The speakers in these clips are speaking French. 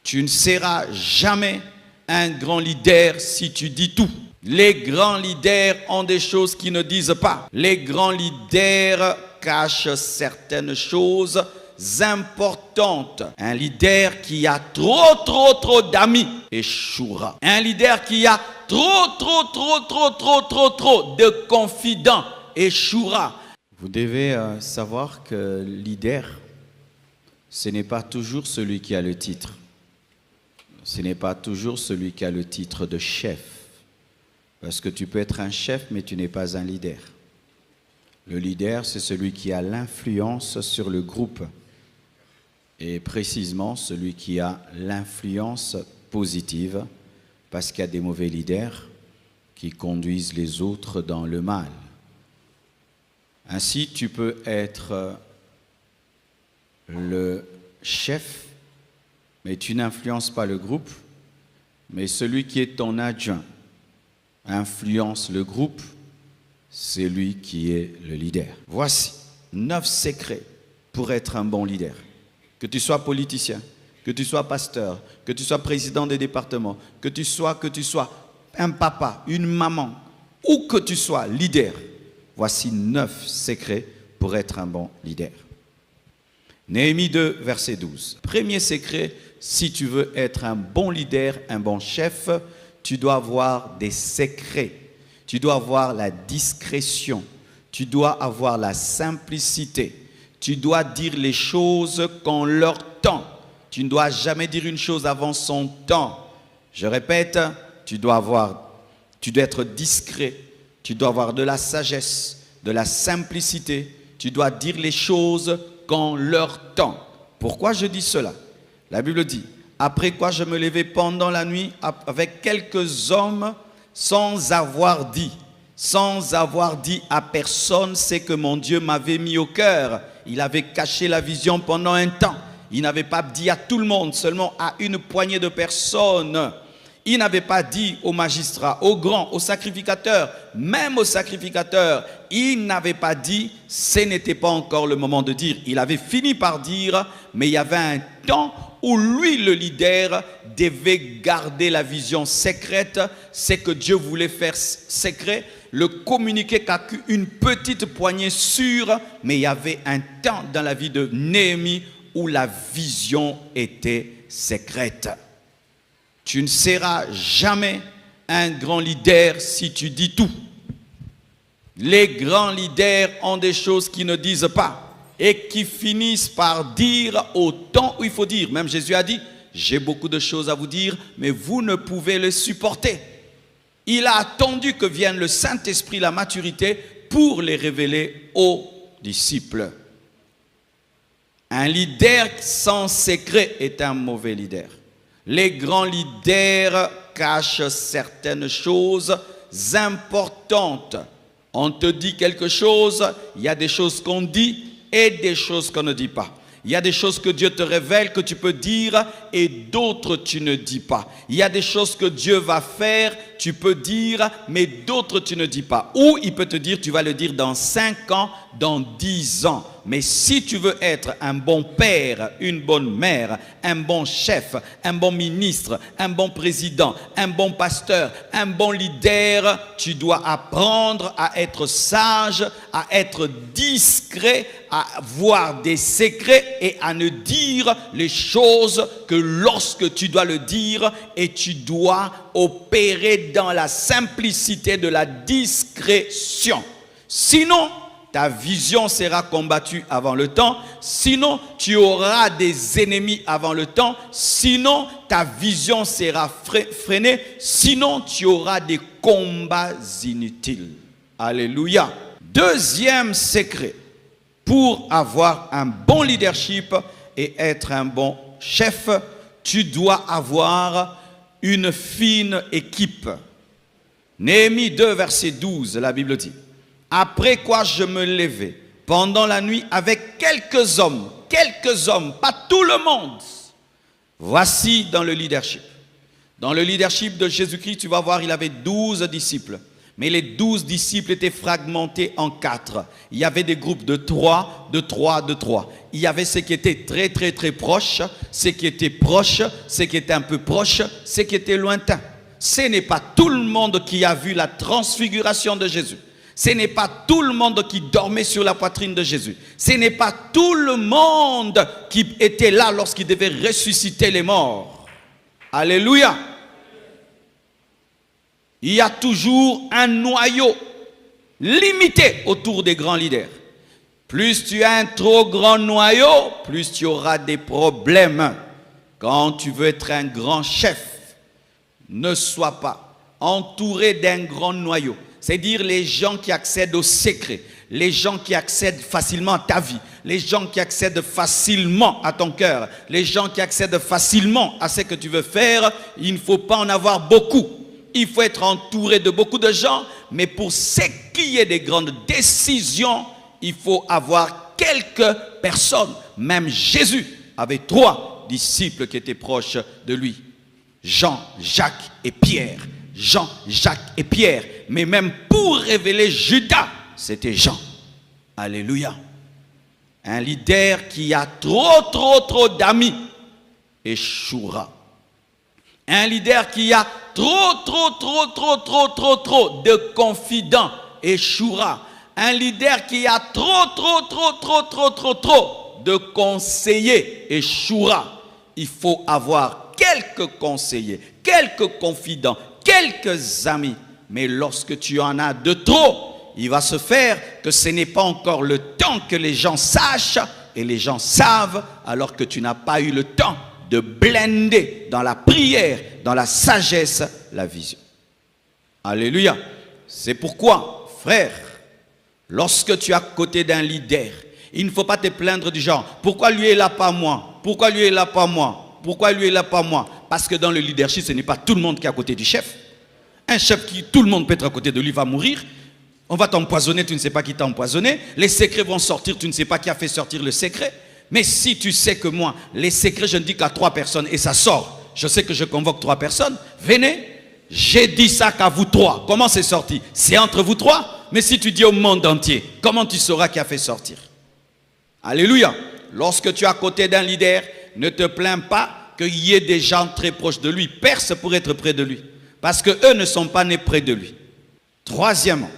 Tu ne seras jamais un grand leader si tu dis tout. Les grands leaders ont des choses qu'ils ne disent pas. Les grands leaders cachent certaines choses importantes. Un leader qui a trop d'amis échouera. Un leader qui a trop de confidents échouera. Vous devez savoir que leader, ce n'est pas toujours celui qui a le titre. Ce n'est pas toujours celui qui a le titre de chef. Parce que tu peux être un chef, mais tu n'es pas un leader. Le leader, c'est celui qui a l'influence sur le groupe. Et précisément, celui qui a l'influence positive. Parce qu'il y a des mauvais leaders qui conduisent les autres dans le mal. Ainsi, tu peux être le chef, mais tu n'influences pas le groupe, mais celui qui est ton adjoint influence le groupe, c'est lui qui est le leader. Voici 9 secrets pour être un bon leader. Que tu sois politicien, que tu sois pasteur, que tu sois président des départements, que tu sois un papa, une maman, ou que tu sois leader. Voici 9 secrets pour être un bon leader. Néhémie 2, verset 12. Premier secret, si tu veux être un bon leader, un bon chef, tu dois avoir des secrets. Tu dois avoir la discrétion. Tu dois avoir la simplicité. Tu dois dire les choses quand leur temps. Tu ne dois jamais dire une chose avant son temps. Je répète, tu dois être discret. Tu dois avoir de la sagesse, de la simplicité. Tu dois dire les choses quand leur temps. Pourquoi je dis cela? La Bible dit, après quoi je me levai pendant la nuit avec quelques hommes sans avoir dit à personne ce que mon Dieu m'avait mis au cœur. Il avait caché la vision pendant un temps. Il n'avait pas dit à tout le monde, seulement à une poignée de personnes. Il n'avait pas dit aux magistrats, aux grands, aux sacrificateurs, même aux sacrificateurs. Il n'avait pas dit, ce n'était pas encore le moment de dire. Il avait fini par dire, mais il y avait un temps où lui, le leader, devait garder la vision secrète. C'est que Dieu voulait faire secret, le communiquer qu'à une petite poignée sûre. Mais il y avait un temps dans la vie de Néhémie où la vision était secrète. Tu ne seras jamais un grand leader si tu dis tout. Les grands leaders ont des choses qu'ils ne disent pas et qui finissent par dire au temps où il faut dire. Même Jésus a dit, j'ai beaucoup de choses à vous dire, mais vous ne pouvez les supporter. Il a attendu que vienne le Saint-Esprit, la maturité, pour les révéler aux disciples. Un leader sans secret est un mauvais leader. Les grands leaders cachent certaines choses importantes. On te dit quelque chose, il y a des choses qu'on dit et des choses qu'on ne dit pas. Il y a des choses que Dieu te révèle que tu peux dire et d'autres tu ne dis pas. Il y a des choses que Dieu va faire, tu peux dire, mais d'autres tu ne dis pas. Ou il peut te dire, tu vas le dire dans 5 ans, dans 10 ans. Mais si tu veux être un bon père, une bonne mère, un bon chef, un bon ministre, un bon président, un bon pasteur, un bon leader, tu dois apprendre à être sage, à être discret, à avoir des secrets et à ne dire les choses que lorsque tu dois le dire, et tu dois opérer dans la simplicité de la discrétion. Sinon, ta vision sera combattue avant le temps. Sinon, tu auras des ennemis avant le temps. Sinon, ta vision sera freinée. Sinon, tu auras des combats inutiles. Alléluia. Deuxième secret pour avoir un bon leadership et être un bon chef, tu dois avoir une fine équipe. Néhémie 2, verset 12, la Bible dit. Après quoi je me levai pendant la nuit avec quelques hommes, pas tout le monde. Voici dans le leadership. Dans le leadership de Jésus-Christ, tu vas voir, il avait 12 disciples. Mais les 12 disciples étaient fragmentés en 4. Il y avait des groupes de 3, de 3, de 3. Il y avait ceux qui étaient très, très, très proches, ceux qui étaient proches, ceux qui étaient un peu proches, ceux qui étaient lointains. Ce n'est pas tout le monde qui a vu la transfiguration de Jésus. Ce n'est pas tout le monde qui dormait sur la poitrine de Jésus. Ce n'est pas tout le monde qui était là lorsqu'il devait ressusciter les morts. Alléluia. Il y a toujours un noyau limité autour des grands leaders. Plus tu as un trop grand noyau, plus tu auras des problèmes. Quand tu veux être un grand chef, ne sois pas entouré d'un grand noyau. C'est-à-dire les gens qui accèdent aux secrets, les gens qui accèdent facilement à ta vie, les gens qui accèdent facilement à ton cœur, les gens qui accèdent facilement à ce que tu veux faire. Il ne faut pas en avoir beaucoup. Il faut être entouré de beaucoup de gens, mais pour ce qui est des grandes décisions, il faut avoir quelques personnes. Même Jésus avait 3 disciples qui étaient proches de lui. Jean, Jacques et Pierre. Jean, Jacques et Pierre. Mais même pour révéler Judas, c'était Jean. Alléluia. Un leader qui a trop d'amis échouera. Un leader qui a trop de confidents échouera. Un leader qui a trop de conseillers échouera. Il faut avoir quelques conseillers, quelques confidents, quelques amis. Mais lorsque tu en as de trop, il va se faire que ce n'est pas encore le temps que les gens sachent et les gens savent alors que tu n'as pas eu le temps de blender dans la prière, dans la sagesse, la vision. Alléluia. C'est pourquoi, frère, lorsque tu es à côté d'un leader, il ne faut pas te plaindre du genre, pourquoi lui est là pas moi? Pourquoi lui est là pas moi? Pourquoi lui est là pas moi? Parce que dans le leadership, ce n'est pas tout le monde qui est à côté du chef. Un chef qui, tout le monde peut être à côté de lui, va mourir. On va t'empoisonner, tu ne sais pas qui t'a empoisonné. Les secrets vont sortir, tu ne sais pas qui a fait sortir le secret. Mais si tu sais que moi, les secrets, je ne dis qu'à 3 personnes et ça sort. Je sais que je convoque 3 personnes. Venez, j'ai dit ça qu'à vous 3. Comment c'est sorti? C'est entre vous 3. Mais si tu dis au monde entier, comment tu sauras qui a fait sortir? Alléluia. Lorsque tu es à côté d'un leader, ne te plains pas qu'il y ait des gens très proches de lui. Perce pour être près de lui. Parce qu'eux ne sont pas nés près de lui. Troisièmement,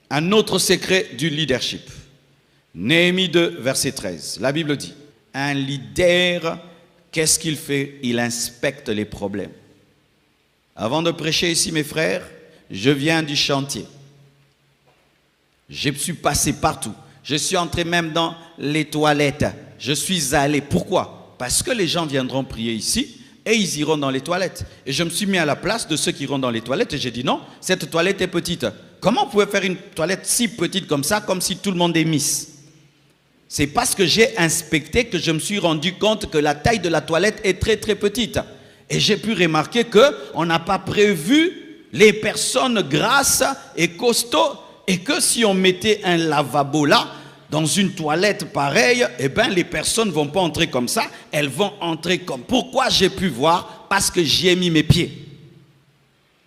un autre secret du leadership. Néhémie 2, verset 13. La Bible dit, un leader, qu'est-ce qu'il fait? Il inspecte les problèmes. Avant de prêcher ici, mes frères, je viens du chantier. Je suis passé partout. Je suis entré même dans les toilettes. Je suis allé. Pourquoi? Parce que les gens viendront prier ici et ils iront dans les toilettes. Et je me suis mis à la place de ceux qui iront dans les toilettes et j'ai dit non, cette toilette est petite. Comment vous pouvez faire une toilette si petite comme ça, comme si tout le monde est Miss? C'est parce que j'ai inspecté que je me suis rendu compte que la taille de la toilette est très petite. Et j'ai pu remarquer qu'on n'a pas prévu les personnes grasses et costauds et que si on mettait un lavabo là, dans une toilette pareille, eh bien les personnes ne vont pas entrer comme ça, elles vont entrer comme... Pourquoi j'ai pu voir? Parce que j'y ai mis mes pieds.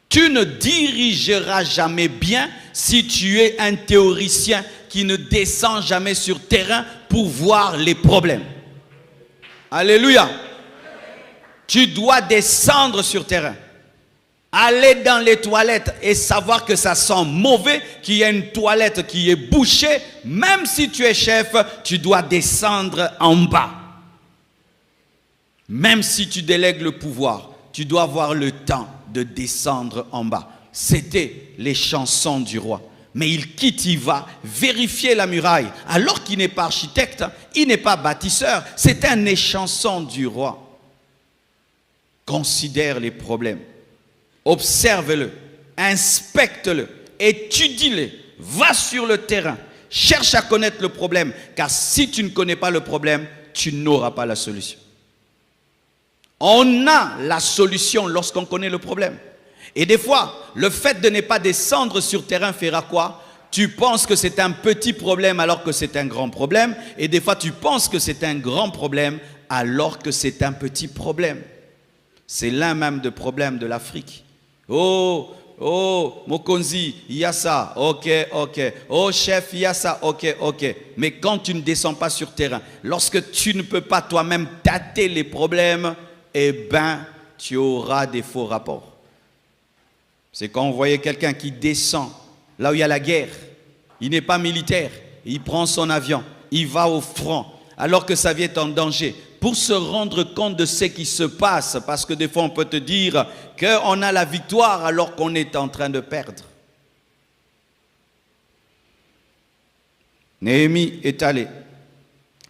Tu ne dirigeras jamais bien si tu es un théoricien qui ne descend jamais sur terrain pour voir les problèmes. Alléluia. Tu dois descendre sur terrain. Aller dans les toilettes et savoir que ça sent mauvais, qu'il y a une toilette qui est bouchée, même si tu es chef, tu dois descendre en bas. Même si tu délègues le pouvoir, tu dois avoir le temps de descendre en bas. C'était les chansons du roi. Mais il quitte, il va vérifier la muraille. Alors qu'il n'est pas architecte, il n'est pas bâtisseur, c'est un échanson du roi. Considère les problèmes. Observe-le, inspecte-le, étudie-le, va sur le terrain, cherche à connaître le problème, car si tu ne connais pas le problème, tu n'auras pas la solution. On a la solution lorsqu'on connaît le problème. Et des fois, le fait de ne pas descendre sur terrain fera quoi? Tu penses que c'est un petit problème alors que c'est un grand problème, et des fois tu penses que c'est un grand problème alors que c'est un petit problème. C'est l'un même des problèmes de l'Afrique. Oh, Oh, Mokonzi, il y a ça. Ok, ok. Oh, chef, il y a ça. Ok, ok. Mais quand tu ne descends pas sur terrain, lorsque tu ne peux pas toi-même tâter les problèmes, eh bien, tu auras des faux rapports. C'est quand vous voyez quelqu'un qui descend là où il y a la guerre. Il n'est pas militaire. Il prend son avion. Il va au front alors que sa vie est en danger, pour se rendre compte de ce qui se passe, parce que des fois on peut te dire qu'on a la victoire alors qu'on est en train de perdre. Néhémie est allé.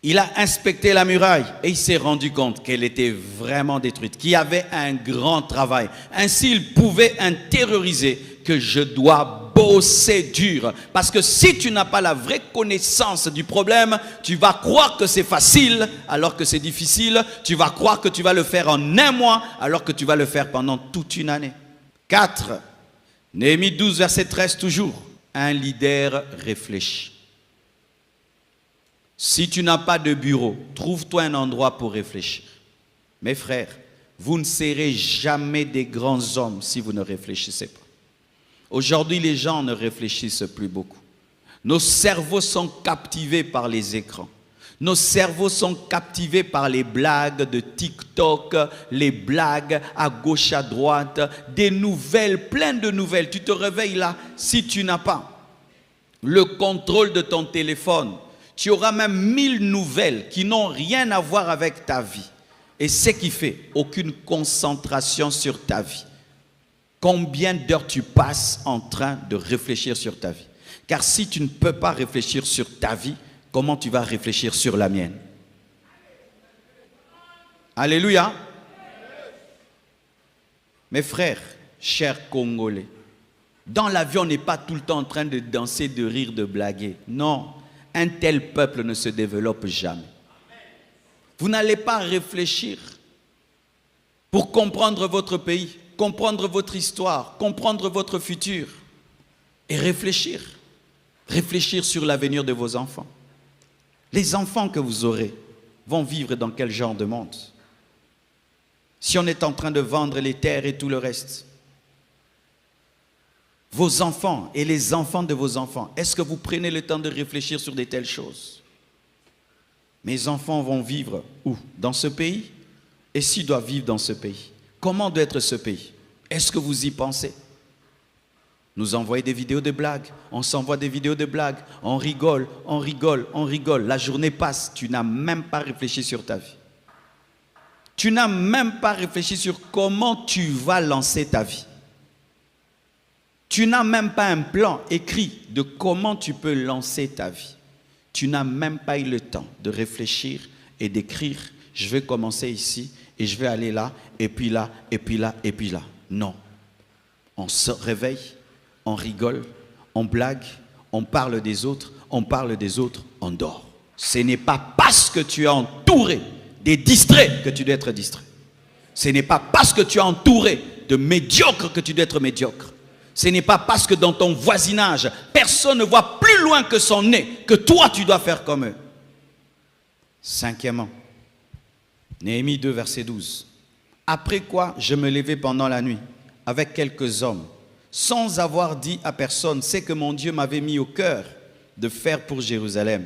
Il a inspecté la muraille et il s'est rendu compte qu'elle était vraiment détruite, qu'il y avait un grand travail. Ainsi, il pouvait intérioriser que je dois bosser dur. Parce que si tu n'as pas la vraie connaissance du problème, tu vas croire que c'est facile alors que c'est difficile. Tu vas croire que tu vas le faire en un mois alors que tu vas le faire pendant toute une année. 4. Néhémie 12, verset 13 toujours. Un leader réfléchit. Si tu n'as pas de bureau, trouve-toi un endroit pour réfléchir. Mes frères, vous ne serez jamais des grands hommes si vous ne réfléchissez pas. Aujourd'hui, les gens ne réfléchissent plus beaucoup. Nos cerveaux sont captivés par les écrans. Nos cerveaux sont captivés par les blagues de TikTok, les blagues à gauche, à droite, des nouvelles, plein de nouvelles. Tu te réveilles là, si tu n'as pas le contrôle de ton téléphone, tu auras même 1000 nouvelles qui n'ont rien à voir avec ta vie. Et ce qui fait aucune concentration sur ta vie. Combien d'heures tu passes en train de réfléchir sur ta vie? Car si tu ne peux pas réfléchir sur ta vie, comment tu vas réfléchir sur la mienne? Alléluia. Mes frères, chers Congolais, dans l'avion, on n'est pas tout le temps en train de danser, de rire, de blaguer. Non. Un tel peuple ne se développe jamais. Vous n'allez pas réfléchir pour comprendre votre pays, comprendre votre histoire, comprendre votre futur et réfléchir. Réfléchir sur l'avenir de vos enfants. Les enfants que vous aurez vont vivre dans quel genre de monde? Si on est en train de vendre les terres et tout le reste, vos enfants et les enfants de vos enfants, est-ce que vous prenez le temps de réfléchir sur de telles choses? Mes enfants vont vivre où? Dans ce pays? Et s'ils doivent vivre dans ce pays, comment doit être ce pays? Est-ce que vous y pensez? Nous envoyons des vidéos de blagues, on s'envoie des vidéos de blagues, on rigole, on rigole, on rigole. La journée passe, tu n'as même pas réfléchi sur ta vie. Tu n'as même pas réfléchi sur comment tu vas lancer ta vie. Tu n'as même pas un plan écrit de comment tu peux lancer ta vie. Tu n'as même pas eu le temps de réfléchir et d'écrire, je vais commencer ici et je vais aller là, et puis là, et puis là, et puis là. Non. On se réveille, on rigole, on blague, on parle des autres, on dort. Ce n'est pas parce que tu es entouré des distraits que tu dois être distrait. Ce n'est pas parce que tu es entouré de médiocres que tu dois être médiocre. Ce n'est pas parce que dans ton voisinage, personne ne voit plus loin que son nez, que toi tu dois faire comme eux. Cinquièmement, Néhémie 2, verset 12. Après quoi, je me levai pendant la nuit avec quelques hommes, sans avoir dit à personne ce que mon Dieu m'avait mis au cœur de faire pour Jérusalem.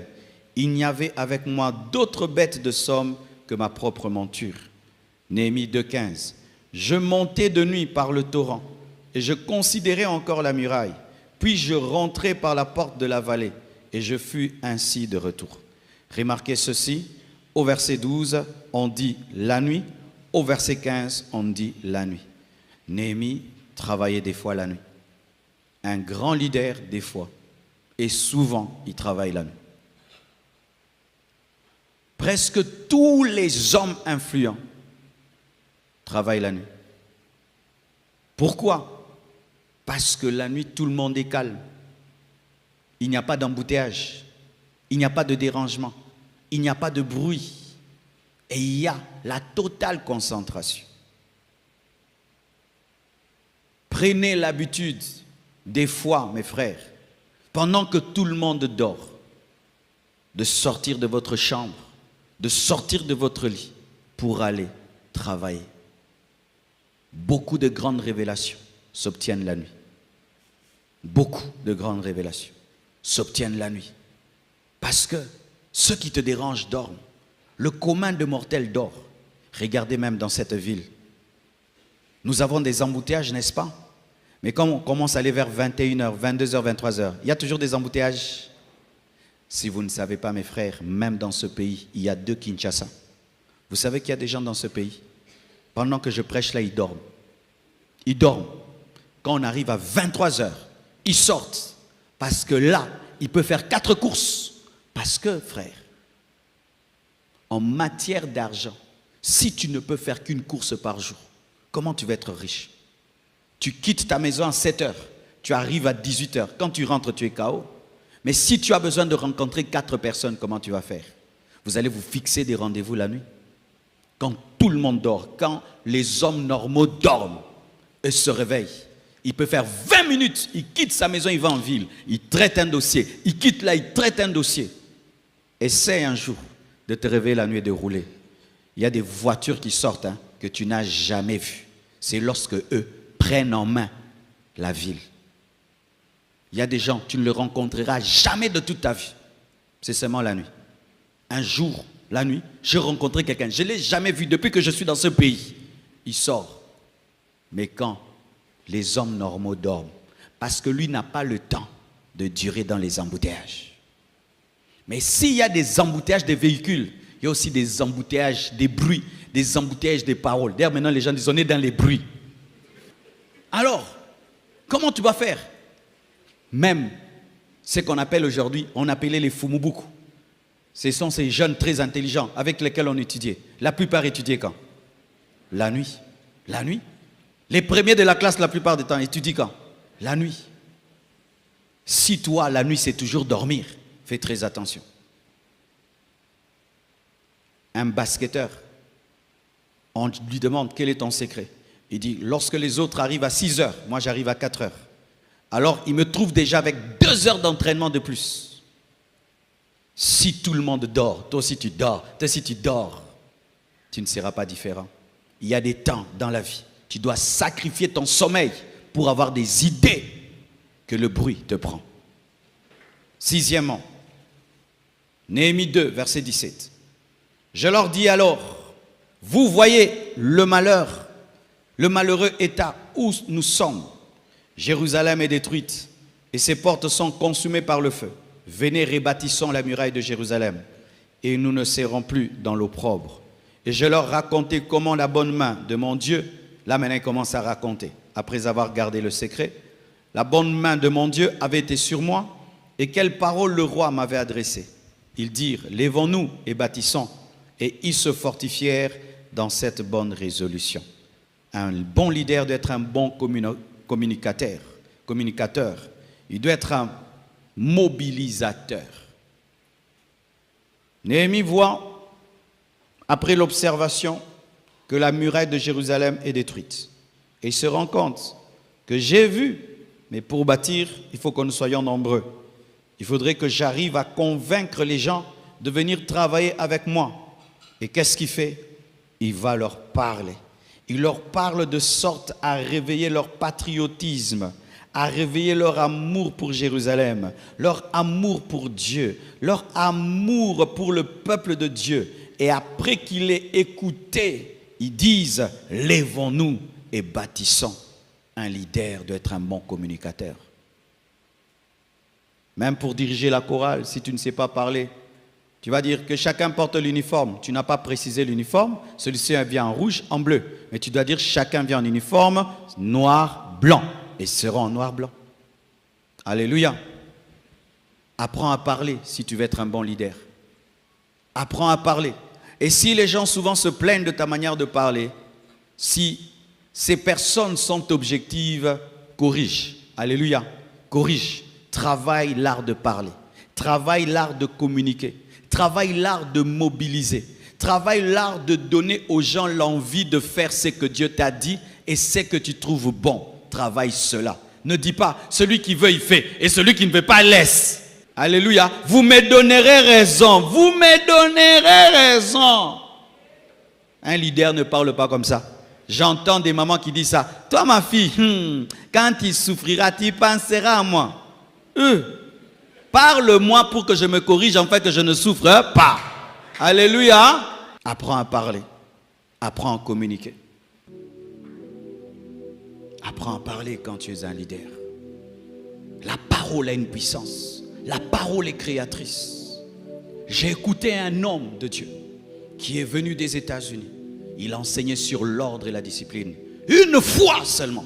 Il n'y avait avec moi d'autres bêtes de somme que ma propre monture. Néhémie 2, 15. Je montai de nuit par le torrent, et je considérai encore la muraille. Puis je rentrai par la porte de la vallée, et je fus ainsi de retour. Remarquez ceci, au verset 12, on dit la nuit, au verset 15, on dit la nuit. Néhémie travaillait des fois la nuit. Un grand leader des fois, et souvent il travaille la nuit. Presque tous les hommes influents travaillent la nuit. Pourquoi? Parce que la nuit, tout le monde est calme. Il n'y a pas d'embouteillage. Il n'y a pas de dérangement. Il n'y a pas de bruit. Et il y a la totale concentration. Prenez l'habitude, des fois, mes frères, pendant que tout le monde dort, de sortir de votre chambre, de sortir de votre lit pour aller travailler. Beaucoup de grandes révélations s'obtiennent la nuit. Beaucoup de grandes révélations s'obtiennent la nuit. Parce que ceux qui te dérangent dorment. Le commun de mortels dort. Regardez même dans cette ville. Nous avons des embouteillages, n'est-ce pas? Mais quand on commence à aller vers 21h, 22h, 23h, il y a toujours des embouteillages. Si vous ne savez pas, mes frères, même dans ce pays, il y a 2 Kinshasa. Vous savez qu'il y a des gens dans ce pays, pendant que je prêche là, ils dorment. Ils dorment. Quand on arrive à 23h, ils sortent. Parce que là, ils peuvent faire 4 courses. Parce que, frère, en matière d'argent, si tu ne peux faire qu'une course par jour, comment tu vas être riche? Tu quittes ta maison à 7h, tu arrives à 18h. Quand tu rentres, tu es KO. Mais si tu as besoin de rencontrer 4 personnes, comment tu vas faire? Vous allez vous fixer des rendez-vous la nuit. Quand tout le monde dort, quand les hommes normaux dorment et se réveillent, il peut faire 20 minutes, il quitte sa maison, il va en ville, il traite un dossier, il quitte là, il traite un dossier. Essaie un jour de te réveiller la nuit et de rouler. Il y a des voitures qui sortent que tu n'as jamais vues. C'est lorsque eux prennent en main la ville. Il y a des gens, tu ne les rencontreras jamais de toute ta vie. C'est seulement la nuit. Un jour, la nuit, j'ai rencontré quelqu'un. Je ne l'ai jamais vu depuis que je suis dans ce pays. Il sort. Mais quand les hommes normaux dorment, parce que lui n'a pas le temps de durer dans les embouteillages. Mais s'il y a des embouteillages des véhicules, il y a aussi des embouteillages des bruits, des embouteillages des paroles. D'ailleurs, maintenant, les gens disent, on est dans les bruits. Alors, comment tu vas faire? Même ce qu'on appelle aujourd'hui, on appelait les Fumubuku. Ce sont ces jeunes très intelligents avec lesquels on étudiait. La plupart étudiaient quand? La nuit. La nuit. Les premiers de la classe, la plupart du temps, étudient quand? La nuit. Si toi, la nuit, c'est toujours dormir, fais très attention. Un basketteur, on lui demande quel est ton secret. Il dit, lorsque les autres arrivent à 6 heures, moi j'arrive à 4 heures. Alors il me trouve déjà avec 2 heures d'entraînement de plus. Si tout le monde dort, toi aussi tu dors, toi aussi tu dors, tu ne seras pas différent. Il y a des temps dans la vie, tu dois sacrifier ton sommeil pour avoir des idées que le bruit te prend. Sixièmement, Néhémie 2, verset 17. Je leur dis alors, vous voyez le malheur, le malheureux état où nous sommes. Jérusalem est détruite et ses portes sont consumées par le feu. Venez, rebâtissons la muraille de Jérusalem et nous ne serons plus dans l'opprobre. Et je leur racontais comment la bonne main de mon Dieu, là maintenant il commence à raconter, après avoir gardé le secret, la bonne main de mon Dieu avait été sur moi et quelles paroles le roi m'avait adressées. Ils dirent, lèvons-nous et bâtissons. Et ils se fortifièrent dans cette bonne résolution. Un bon leader doit être un bon communicateur. Il doit être un mobilisateur. Néhémie voit, après l'observation, que la muraille de Jérusalem est détruite. Et il se rend compte que j'ai vu, mais pour bâtir, il faut que nous soyons nombreux. Il faudrait que j'arrive à convaincre les gens de venir travailler avec moi. Et qu'est-ce qu'il fait? Il va leur parler. Il leur parle de sorte à réveiller leur patriotisme, à réveiller leur amour pour Jérusalem, leur amour pour Dieu, leur amour pour le peuple de Dieu. Et après qu'il ait écouté, ils disent, lèvons-nous et bâtissons. Un leader doit être un bon communicateur. Même pour diriger la chorale, si tu ne sais pas parler, tu vas dire que chacun porte l'uniforme. Tu n'as pas précisé l'uniforme. Celui-ci vient en rouge, en bleu. Mais tu dois dire chacun vient en uniforme noir, blanc. Et seront en noir, blanc. Alléluia. Apprends à parler si tu veux être un bon leader. Apprends à parler. Et si les gens souvent se plaignent de ta manière de parler, si ces personnes sont objectives, corrige. Alléluia. Corrige. Travaille l'art de parler. Travaille l'art de communiquer. Travaille l'art de mobiliser. Travaille l'art de donner aux gens l'envie de faire ce que Dieu t'a dit et ce que tu trouves bon. Travaille cela. Ne dis pas, celui qui veut, il fait. Et celui qui ne veut pas, laisse. Alléluia. Vous me donnerez raison. Vous me donnerez raison. Un leader ne parle pas comme ça. J'entends des mamans qui disent ça. Toi, ma fille, quand tu souffriras, tu penseras à moi. Parle-moi pour que je me corrige, en fait, que je ne souffre pas. Alléluia. Apprends à parler. Apprends à communiquer. Apprends à parler quand tu es un leader. La parole a une puissance. La parole est créatrice. J'ai écouté un homme de Dieu qui est venu des États-Unis. Il enseignait sur l'ordre et la discipline. Une fois seulement,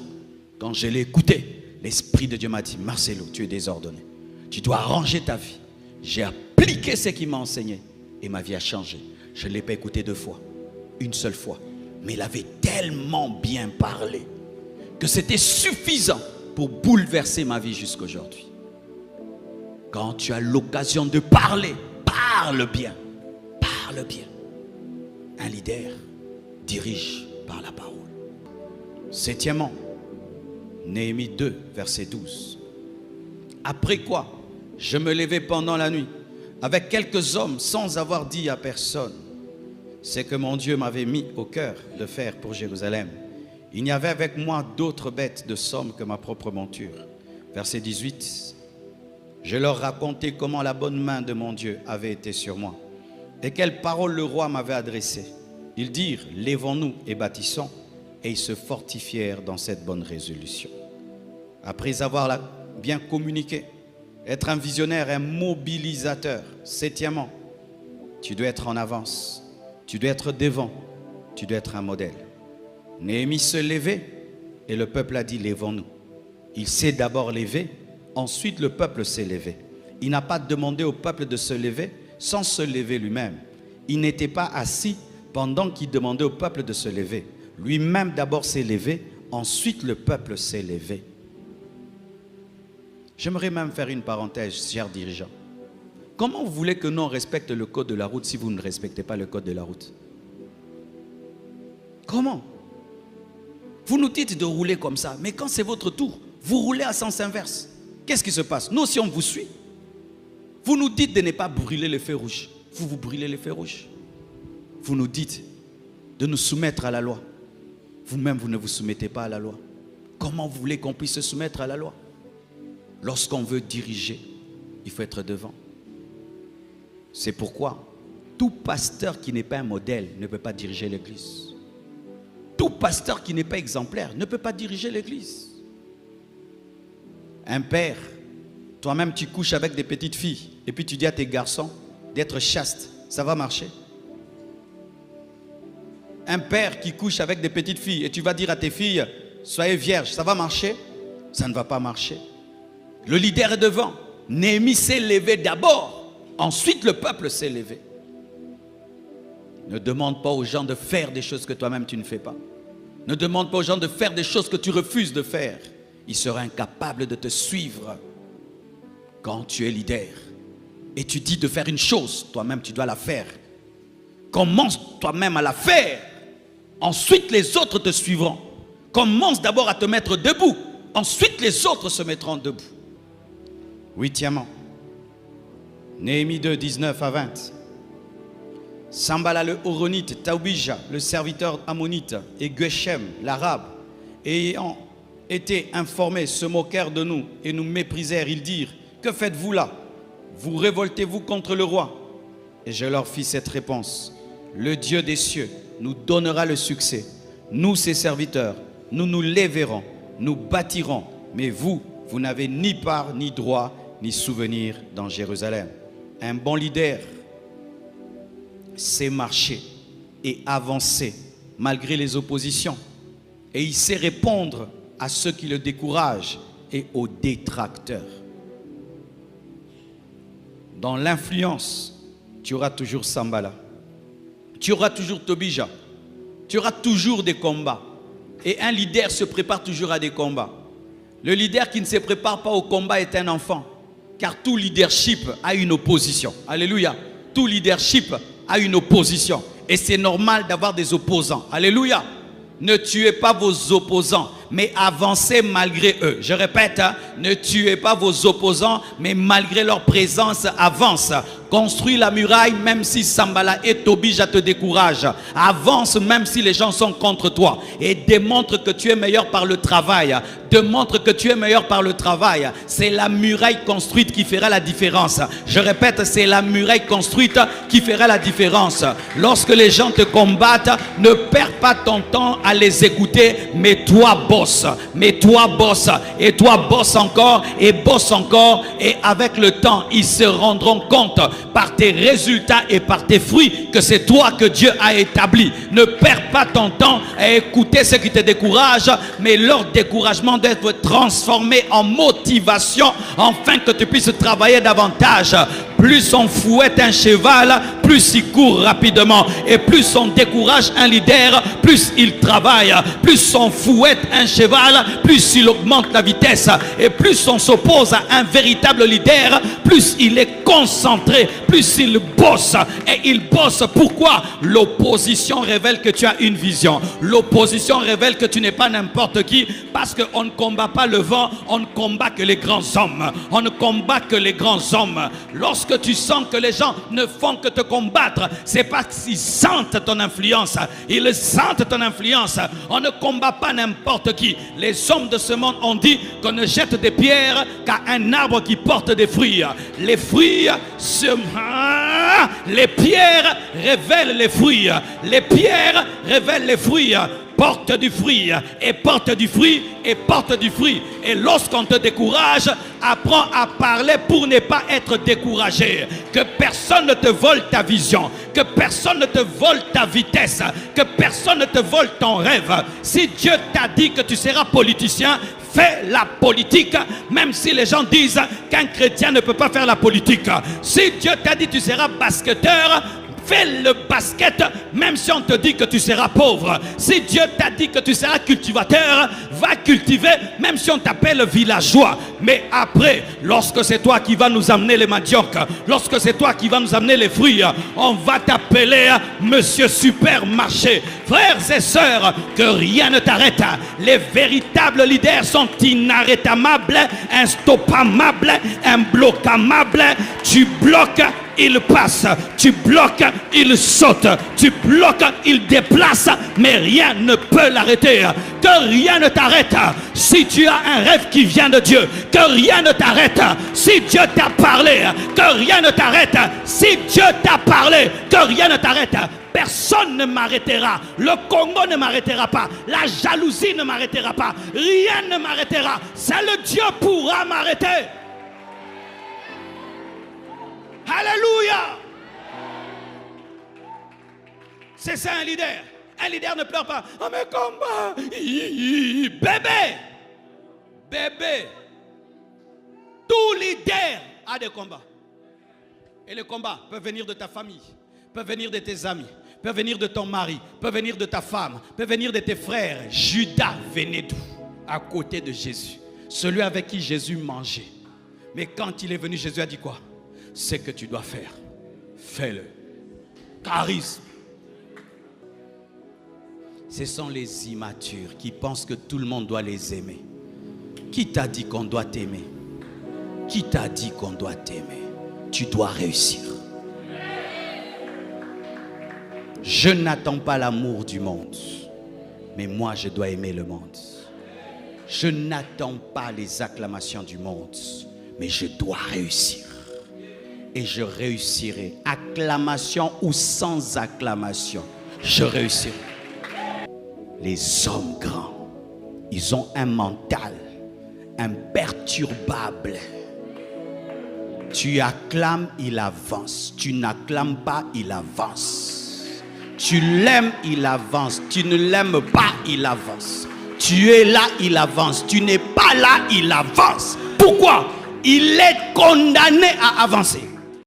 quand je l'ai écouté, l'Esprit de Dieu m'a dit, Marcelo, tu es désordonné. Tu dois arranger ta vie. J'ai appliqué ce qu'il m'a enseigné et ma vie a changé. Je ne l'ai pas écouté 2 fois, une seule fois. Mais il avait tellement bien parlé que c'était suffisant pour bouleverser ma vie jusqu'aujourd'hui. Quand tu as l'occasion de parler, parle bien. Parle bien. Un leader dirige par la parole. 7e, Néhémie 2, verset 12. Après quoi, je me levai pendant la nuit avec quelques hommes sans avoir dit à personne ce que mon Dieu m'avait mis au cœur de faire pour Jérusalem. Il n'y avait avec moi d'autres bêtes de somme que ma propre monture. Verset 18. Je leur racontai comment la bonne main de mon Dieu avait été sur moi et quelles paroles le roi m'avait adressées. Ils dirent, lèvons-nous et bâtissons, et ils se fortifièrent dans cette bonne résolution. Après avoir bien communiqué, être un visionnaire, un mobilisateur. 7e, tu dois être en avance, tu dois être devant, tu dois être un modèle. Néhémie se levait et le peuple a dit, lèvons-nous. Il s'est d'abord levé, ensuite le peuple s'est levé. Il n'a pas demandé au peuple de se lever sans se lever lui-même. Il n'était pas assis pendant qu'il demandait au peuple de se lever. Lui-même d'abord s'est levé, ensuite le peuple s'est levé. J'aimerais même faire une parenthèse, chers dirigeants. Comment vous voulez que nous on respecte le code de la route si vous ne respectez pas le code de la route? Comment? Vous nous dites de rouler comme ça, mais quand c'est votre tour, vous roulez à sens inverse. Qu'est-ce qui se passe? Nous, si on vous suit, vous nous dites de ne pas brûler les feux rouges. Vous brûlez les feux rouges. Vous nous dites de nous soumettre à la loi. Vous-même, vous ne vous soumettez pas à la loi. Comment vous voulez qu'on puisse se soumettre à la loi? Lorsqu'on veut diriger, il faut être devant. C'est pourquoi tout pasteur qui n'est pas un modèle ne peut pas diriger l'église. Tout pasteur qui n'est pas exemplaire ne peut pas diriger l'église. Un père, toi-même tu couches avec des petites filles et puis tu dis à tes garçons d'être chastes, ça va marcher? Un père qui couche avec des petites filles et tu vas dire à tes filles, soyez vierges, ça va marcher? Ça ne va pas marcher. Le leader est devant. Néhémie s'est levé d'abord, ensuite le peuple s'est levé. Ne demande pas aux gens de faire des choses que toi-même tu ne fais pas. Ne demande pas aux gens de faire des choses que tu refuses de faire. Ils seraient incapables de te suivre. Quand tu es leader et tu dis de faire une chose, toi-même tu dois la faire. Commence toi-même à la faire. Ensuite les autres te suivront. Commence d'abord à te mettre debout. Ensuite les autres se mettront debout. 8e, Néhémie 2, 19 à 20. Sambala le Horonite, Taubija, le serviteur ammonite, et Geshem, l'arabe, ayant été informés, se moquèrent de nous et nous méprisèrent. Ils dirent, que faites-vous là? Vous révoltez-vous contre le roi? Et je leur fis cette réponse. Le Dieu des cieux nous donnera le succès. Nous, ses serviteurs, nous nous lèverons, nous bâtirons. Mais vous, vous n'avez ni part, ni droit, ni souvenir dans Jérusalem. Un bon leader sait marcher et avancer malgré les oppositions. Et il sait répondre à ceux qui le découragent et aux détracteurs. Dans l'influence, tu auras toujours Sambala. Tu auras toujours Tobija. Tu auras toujours des combats. Et un leader se prépare toujours à des combats. Le leader qui ne se prépare pas au combat est un enfant. Car tout leadership a une opposition. Alléluia. Tout leadership a une opposition. Et c'est normal d'avoir des opposants. Alléluia. Ne tuez pas vos opposants. mais avancez malgré eux. Je répète, ne tuez pas vos opposants, mais malgré leur présence, avance. Construis la muraille même si Sambala et Tobija te découragent. Avance même si les gens sont contre toi. Et démontre que tu es meilleur par le travail. Démontre que tu es meilleur par le travail. C'est la muraille construite qui fera la différence. Je répète, c'est la muraille construite qui fera la différence. Lorsque les gens te combattent, ne perds pas ton temps à les écouter, mais toi bosse. Mais toi bosse. Et toi bosse encore et bosse encore. Et avec le temps, ils se rendront compte par tes résultats et par tes fruits que c'est toi que Dieu a établi. Ne perds pas ton temps à écouter ceux qui te découragent, mais leur découragement doit être transformé en motivation afin que tu puisses travailler davantage. Plus on fouette un cheval, plus il court rapidement. Et plus on décourage un leader, plus il travaille. Plus on fouette un cheval, plus il augmente la vitesse. Et plus on s'oppose à un véritable leader, plus il est concentré, plus il bosse. Et il bosse. Pourquoi? L'opposition révèle que tu as une vision. L'opposition révèle que tu n'es pas n'importe qui, parce qu'on ne combat pas le vent, on ne combat que les grands hommes. On ne combat que les grands hommes. Lorsque tu sens que les gens ne font que te combattre, c'est parce qu'ils sentent ton influence. Ils sentent ton influence. On ne combat pas n'importe qui. Les hommes de ce monde ont dit qu'on ne jette des pierres qu'à un arbre qui porte des fruits. Les fruits, les pierres révèlent les fruits. Les pierres révèlent les fruits. Porte du fruit et porte du fruit et porte du fruit. Et lorsqu'on te décourage, apprends à parler pour ne pas être découragé. Que personne ne te vole ta vision, que personne ne te vole ta vitesse, que personne ne te vole ton rêve. Si Dieu t'a dit que tu seras politicien, fais la politique, même si les gens disent qu'un chrétien ne peut pas faire la politique. Si Dieu t'a dit que tu seras basketteur, fais le basket, même si on te dit que tu seras pauvre. Si Dieu t'a dit que tu seras cultivateur, va cultiver, même si on t'appelle villageois. Mais après, lorsque c'est toi qui vas nous amener les maniocs, lorsque c'est toi qui vas nous amener les fruits, on va t'appeler Monsieur Supermarché. Frères et sœurs, que rien ne t'arrête. Les véritables leaders sont inarrêtables, instoppables, imbloquamables. Tu bloques, il passe. Tu bloques, il saute. Tu bloques, il déplace. Mais rien ne peut l'arrêter. Que rien ne t'arrête. Si tu as un rêve qui vient de Dieu, que rien ne t'arrête. Si Dieu t'a parlé, que rien ne t'arrête. Si Dieu t'a parlé, que rien ne t'arrête. Personne ne m'arrêtera. Le Congo ne m'arrêtera pas. La jalousie ne m'arrêtera pas. Rien ne m'arrêtera. Seul Dieu pourra m'arrêter. Alléluia. C'est ça un leader. Un leader ne pleure pas. Oh mais combat. Bébé. Bébé. Tout leader a des combats. Et les combats peuvent venir de ta famille, peuvent venir de tes amis, peuvent venir de ton mari, peuvent venir de ta femme, peuvent venir de tes frères. Judas venait d'où? À côté de Jésus. Celui avec qui Jésus mangeait. Mais quand il est venu, Jésus a dit quoi? Ce que tu dois faire, fais-le. Charisme. Ce sont les immatures qui pensent que tout le monde doit les aimer. Qui t'a dit qu'on doit t'aimer? Qui t'a dit qu'on doit t'aimer? Tu dois réussir. Je n'attends pas l'amour du monde, mais moi je dois aimer le monde. Je n'attends pas les acclamations du monde, mais je dois réussir. Et je réussirai. Acclamation ou sans acclamation, je réussirai. Les hommes grands, ils ont un mental imperturbable. Tu acclames, il avance. Tu n'acclames pas, il avance. Tu l'aimes, il avance. Tu ne l'aimes pas, il avance. Tu es là, il avance. Tu n'es pas là, il avance. Pourquoi? Il est condamné à avancer.